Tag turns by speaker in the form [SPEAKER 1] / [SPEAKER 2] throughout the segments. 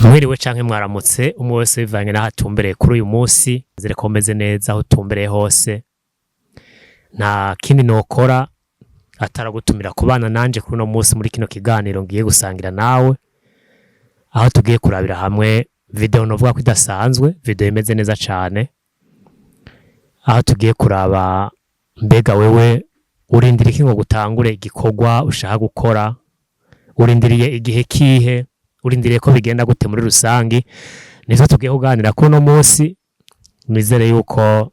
[SPEAKER 1] Mwiriwe canke mwaramutse umwe wese bivanye n'aho atumbereye kuri uyu munsi, nizere ko meze neza aho utumbereye hose. Nta kindi nokora ataragutumira kubana nanje kuri uno munsi muri kino kiganiro ngiye gusangira nawe, aho tugiye kurabira hamwe video novuga ko idasanzwe, video imeze neza cane, aho tugiye kuraba mbega wewe urindira iki ngo gutangure igikorwa ushaka gukora, urindiriye igihe kihe, urindiriye ko bigenda gute muri rusangi. Nivyo tugiye kuganira kuri uno munsi, nizere yuko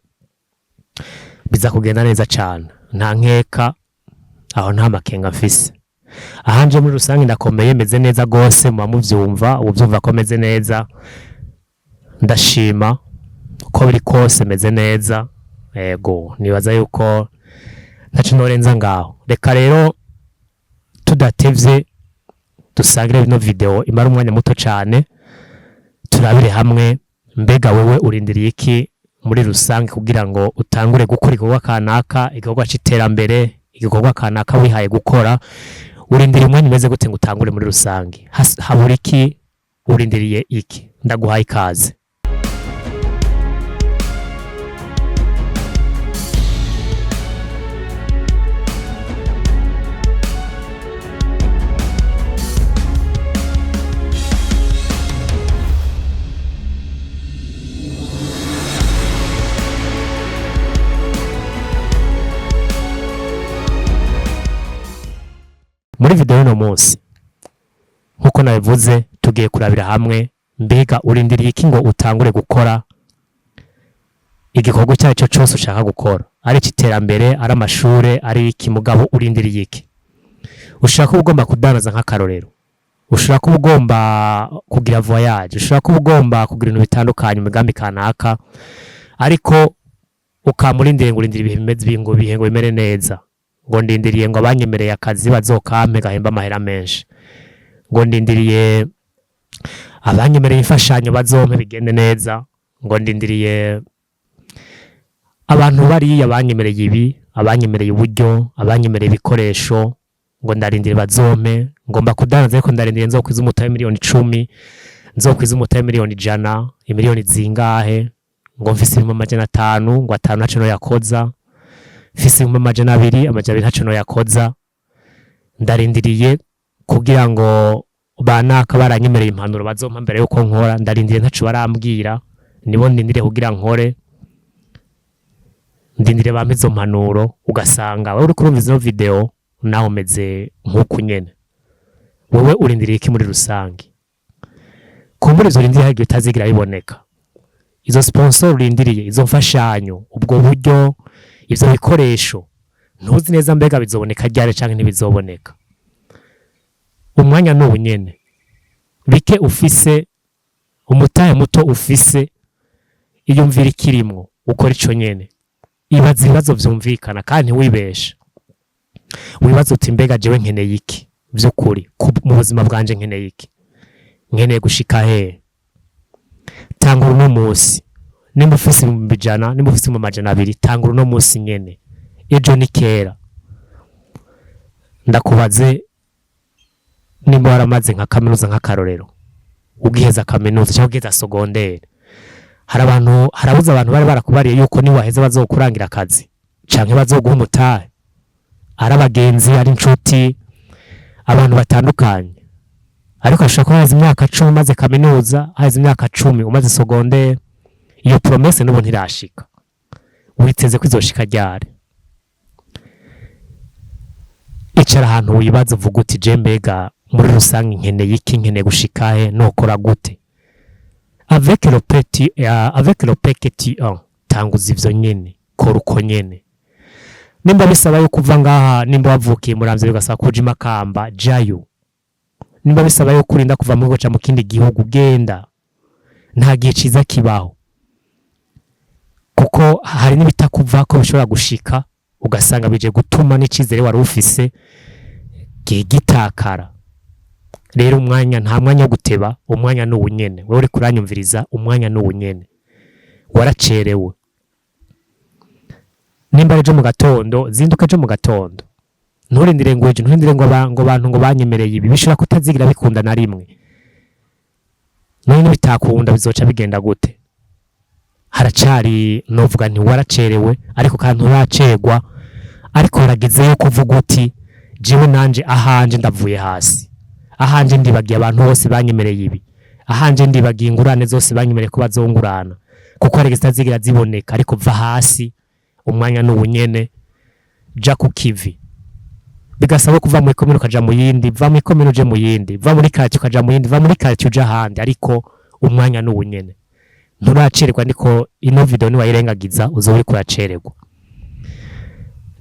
[SPEAKER 1] biza kugenda neza cane, nta nkeka aho nta makenga mfise. Ahanje muri rusangi ndakomeye, meze neza gose, muba muvyumva, uvyumva ko meze neza, ndashima uko biri kose meze neza. Ego nibaza yuko ntaco norenza ngaho. Reka rero tudatevye dusangire bino video imara umwanya muto cane, turabire hamwe mbega wewe urindiriye iki muri rusange kugira ngo utangure gukora igikorwa kanaka, igikorwa c'iterambere, igikorwa kanaka wihaye gukora. Urindiriye umwanya umeze gute ngo utangure muri rusange? Habura iki? Urindiriye iki? Ndaguhaye ikaze. Muri video y'uno munsi nkuko nabivuze, tugiye kurabira hamwe mbega urindiriye iki ngo utangure gukora igikorwa cyaco cyose ushaka gukora, ari iterambere, ari amashure, ari iki. Mugabo urindiriye iki? Ushaka kuba ugomba kudandaza nk'akarorero, ushaka kuba ugomba kugira voyage, ushaka kuba ugomba kugira ibintu bitandukanye, imigambi kanaka, ariko ukamurindiriye ngo urindiriye ibihe bimeze ngo bimere neza, ngo ndindiriye ngo abanyemereye akazi bazokampe gahemba amahera menshi, ngo ndindiriye abanyemereye imfashanyo bazompe bigende neza, ngo ndindiriye abantu bariya abanyemereye ibi, abanyemereye uburyo, abanyemereye ibikoresho, ngo ndarindiriye bazompe, ngomba kudandaza ariko ndarindiriye nzokwiza umutahe miliyoni 10, nzokwiza umutahe miliyoni 100, imiliyoni zingahe, ngo mfise 500, ngo 5 naco no yakoza, mfise 200, 200 ntaco no yakoza. Ndarindiriye kugira ngo banaka baranyemereye impanuro bazompa mbere yuko nkora, ndarindiriye ntaco barambwira, nibo ndindiriye kugira nkore, ndindiriye bampe izo mpanuro. Ugasanga wewe uri kurumva izo video naho meze nk'uko nyene. Wewe urindiriye iki muri rusangi? Kumbura izo rindiriye hari utazigira biboneka, izo sponsor urindiriye, izo mfashanyo, ubwo buryo, ivyo bikoresho, ntuzi neza mbega bizoboneka ryari canke ntibizoboneka. Umwanya n'ubu nyene, bike ufise, umutahe muto ufise, iyumvira ikirimwo ukora ico nyene. Ibaza ibibazo vyumvikana kandi wibesha, wibaza uti mbega jewe nkeneye iki vy'ukuri mu buzima bwanje, nkeneye iki, nkeneye gushika hehe? Tangura uno munsi, nimba ufise 100, nimba ufise 200, tangura uno munsi nyene, ejo ni kera. Ndakubaze, nimba waramaze nka kaminuza nk'akarorero, ugiheza kaminuza cyangwa ugiheza secondaire, harabuze abantu bari barakubariye yuko ni waheze bazokurangira akazi canke bazoguha umutahe, ari abagenzi, ari inshuti, abantu batandukanye. Ariko ashaka ko haza imyaka 10 umaze kaminuza, haza imyaka 10 umaze secondaire, iyo promesse n'ubu ntirashika. Witeze ko izoshika ryari? Icara ahantu wibaza uvuga uti je mbega muri rusange nkeneye iki, nkeneye gushika he, nokora gute? Avec le petit 1 tanguza ivyo nyene, kora uko nyene. Nimba bisaba yo kuva ngaha, nimba wavukiye Muramvya bigasaba kuja i Makamba, jayo. Nimba bisaba yo kurinda kuva mu goca mu kindi gihugu, genda. Nta gihe ciza kibaho, kuko hari n'ibitakuva ko bishobora gushika, ugasanga bije gutuma n'icizere wari ufise gitakara. Rero umwanya, nta mwanya wo guteba, umwanya n'ubu nyene. Wewe uri kuranyumviriza, umwanya n'ubu nyene, waracerewe. Nimba ejo mu gatondo, zinduka ejo mu gatondo, nturindire ngo ejo, nturindire ngo abantu ngo banyemereye ibi, bishobora kutazigira bikunda na rimwe. none bitakunda bizoca bigenda gute? Haracari novuga nti waracerewe ariko kandi uracerwa, ariko haragezeyo kuvuga uti jewe nanje ahanje ndavuye hasi, ahanje ndibagiye abantu bose banyemereye ibi, ahanje ndibagiye ingurane zose banyemereye ko bazongurana, kuko hari zitazigira ziboneka, ariko va hasi umwanya n'ubunyene ja ku kivi. Bigasaba kuva mu ikomero ukaja mu yindi, va mu ikomero uje mu yindi, va muri kati ukaja mu yindi, va muri kati uja handi, ariko umwanya n'ubunyene. Nturacererwa, niko ino video ni wayirengagiza uzo uri kuracererwa.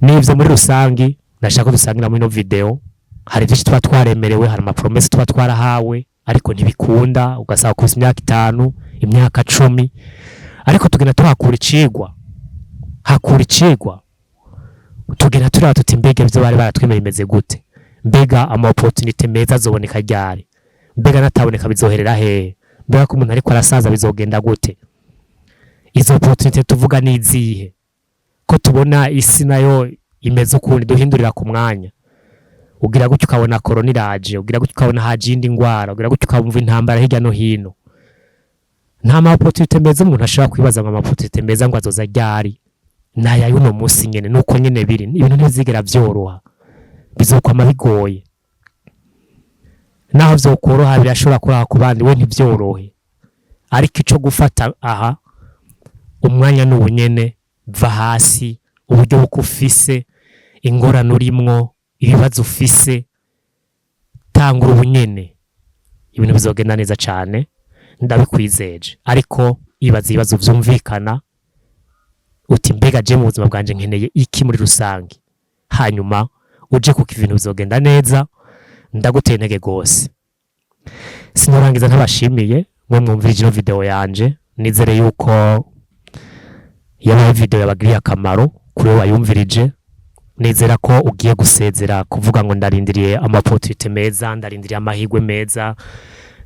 [SPEAKER 1] Nivyo muri rusangi ndashaka dusangira muri ino video. Hari byinshi twa twaremerewe, hari ama promesse twa twarahawe, ariko ntibikunda, ugasaba ku imyaka 5, imyaka 10, ariko tugenda tuhakura icigwa, hakura icigwa, tugenda turaba tuti mbega byo bari baratwemera imeze gute, mbega ama opportunity meza azoboneka ryari, mbega nataboneka bizoherera hehe, mbega ko umuntu ariko arasaza bizogenda gute. Izo opportunity tuvuga ni izihe, ko tubona isi nayo imeze ukundi, duhindurira ku mwanya, ugira gutyo ukabona corona iraje, ugira gutyo ukabona haje indi ngwara, ugira gutyo ukabumva intambara hirya no hino. Nta ma opportunity meza umuntu ashaka kwibaza ngo ama opportunity meza ngo azoza ryari, naya yuno munsi nyene nuko nyene biri, ibintu ntibizigera vyoroha, bizokwama bigoye. Naho vyokoroha birashobora kuraha ku bandi, we ntivyorohe, ariko ico gufata aha umwanya n'ubunyene, va hasi, uburyo bukufise, ingorane urimwo, ibibazo ufise, tangura ubunyene, ibintu bizogenda neza cane, ndabikwizeje. Ariko ibaza ibibazo vyumvikana uti mbega je mu buzima bwanje nkeneye iki muri rusangi, hanyuma uje kuko ibintu bizogenda neza. Ndaguteye intege gose. Sinorangiza ntabashimiye mwe mwumvirije ino video yanje, nizere yuko yabaye video yabagiriye akamaro kuri we wayumvirije. Nizera ko ugiye gusezera kuvuga ngo ndarindiriye amaopportunity meza, ndarindiriye amahigwe meza,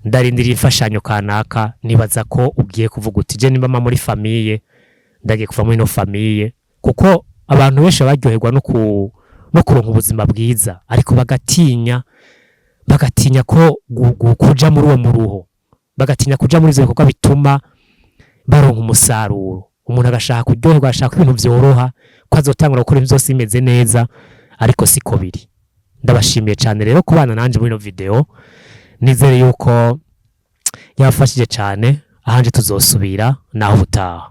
[SPEAKER 1] ndarindiriye imfashanyo kanaka. Nibaza ko ugiye kuvuga uti je nimba muri famille ndagiye kuva muri no famille, kuko abantu benshi baryoherwa no kuronka ubuzima bwiza, ariko bagatinya ko kuja muri uwo muruho, bagatinya kuja muri ivyo bikorwa bituma baronka umusaruro. Umuntu agashaka kuryoherwa, agashaka ibintu vyoroha, ko azotangura gukora ibintu byose bimeze neza, ariko siko biri. Ndabashimiye cyane rero kubana nanje muri no video, nizere yuko yafashije cyane. Ahanje tuzosubira naho ubutaha.